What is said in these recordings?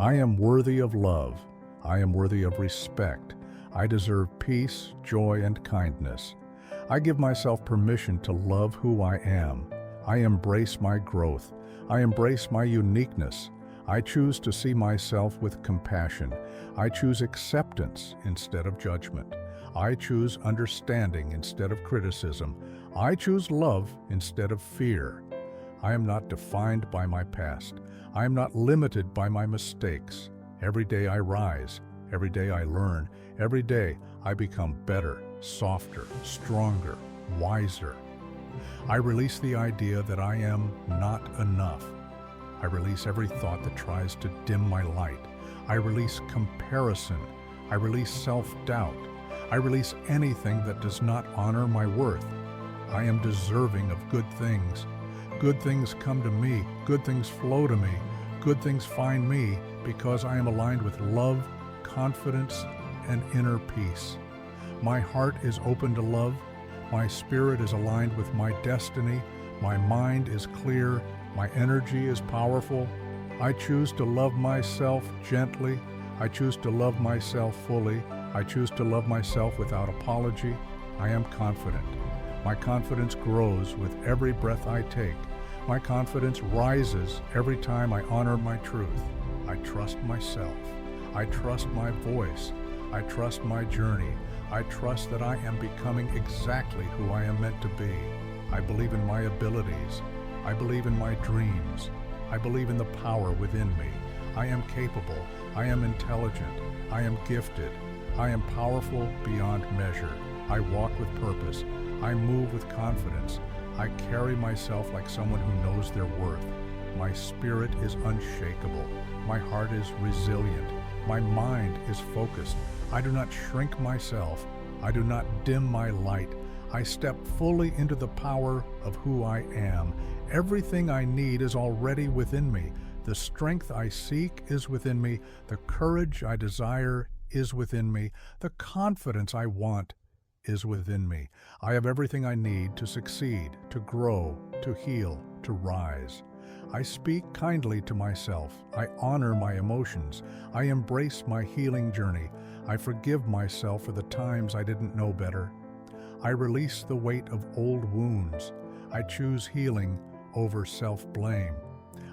I am worthy of love. I am worthy of respect. I deserve peace, joy, and kindness. I give myself permission to love who I am. I embrace my growth. I embrace my uniqueness. I choose to see myself with compassion. I choose acceptance instead of judgment. I choose understanding instead of criticism. I choose love instead of fear. I am not defined by my past. I am not limited by my mistakes. Every day I rise. Every day I learn. Every day I become better, softer, stronger, wiser. I release the idea that I am not enough. I release every thought that tries to dim my light. I release comparison. I release self-doubt. I release anything that does not honor my worth. I am deserving of good things. Good things come to me. Good things flow to me. Good things find me because I am aligned with love, confidence, and inner peace. My heart is open to love. My spirit is aligned with my destiny. My mind is clear. My energy is powerful. I choose to love myself gently. I choose to love myself fully. I choose to love myself without apology. I am confident. My confidence grows with every breath I take. My confidence rises every time I honor my truth. I trust myself. I trust my voice. I trust my journey. I trust that I am becoming exactly who I am meant to be. I believe in my abilities. I believe in my dreams. I believe in the power within me. I am capable. I am intelligent. I am gifted. I am powerful beyond measure. I walk with purpose. I move with confidence. I carry myself like someone who knows their worth. My spirit is unshakable. My heart is resilient. My mind is focused. I do not shrink myself. I do not dim my light. I step fully into the power of who I am. Everything I need is already within me. The strength I seek is within me. The courage I desire is within me. The confidence I want is within me. I have everything I need to succeed, to grow, to heal, to rise. I speak kindly to myself. I honor my emotions. I embrace my healing journey. I forgive myself for the times I didn't know better. I release the weight of old wounds. I choose healing over self-blame.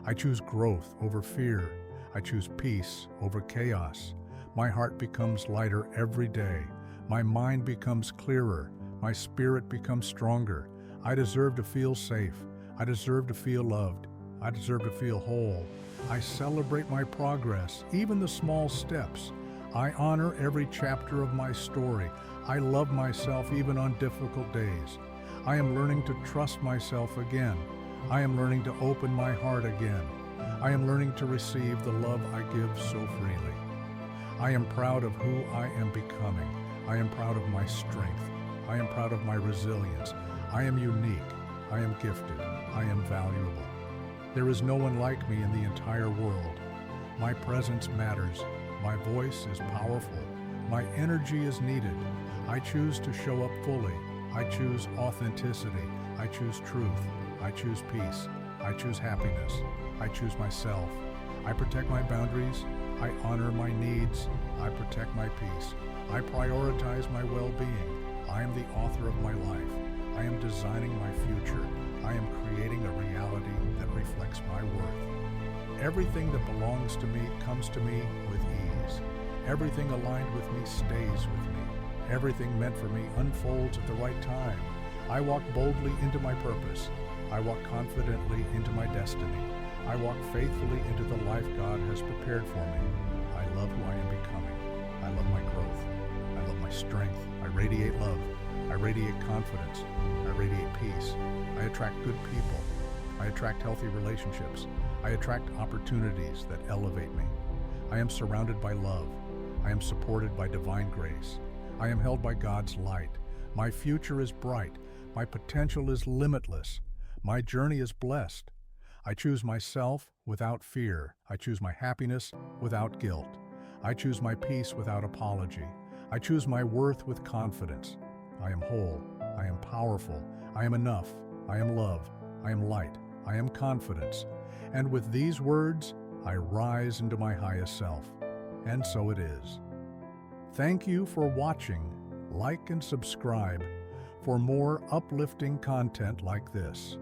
I choose growth over fear. I choose peace over chaos. My heart becomes lighter every day. My mind becomes clearer. My spirit becomes stronger. I deserve to feel safe. I deserve to feel loved. I deserve to feel whole. I celebrate my progress, even the small steps. I honor every chapter of my story. I love myself even on difficult days. I am learning to trust myself again. I am learning to open my heart again. I am learning to receive the love I give so freely. I am proud of who I am becoming. I am proud of my strength. I am proud of my resilience. I am unique. I am gifted. I am valuable. There is no one like me in the entire world. My presence matters. My voice is powerful. My energy is needed. I choose to show up fully. I choose authenticity. I choose truth. I choose peace. I choose happiness. I choose myself. I protect my boundaries. I honor my needs. I protect my peace. I prioritize my well-being. I am the author of my life. I am designing my future. I am creating a reality that reflects my worth. Everything that belongs to me comes to me with ease. Everything aligned with me stays with me. Everything meant for me unfolds at the right time. I walk boldly into my purpose. I walk confidently into my destiny. I walk faithfully into the life God has prepared for me. I love who I am becoming. I love my growth. I love my strength. I radiate love. I radiate confidence. I radiate peace. I attract good people. I attract healthy relationships. I attract opportunities that elevate me. I am surrounded by love. I am supported by divine grace. I am held by God's light. My future is bright. My potential is limitless. My journey is blessed. I choose myself without fear. I choose my happiness without guilt. I choose my peace without apology. I choose my worth with confidence. I am whole. I am powerful. I am enough. I am love. I am light. I am confidence. And with these words, I rise into my highest self. And so it is. Thank you for watching. Like and subscribe for more uplifting content like this.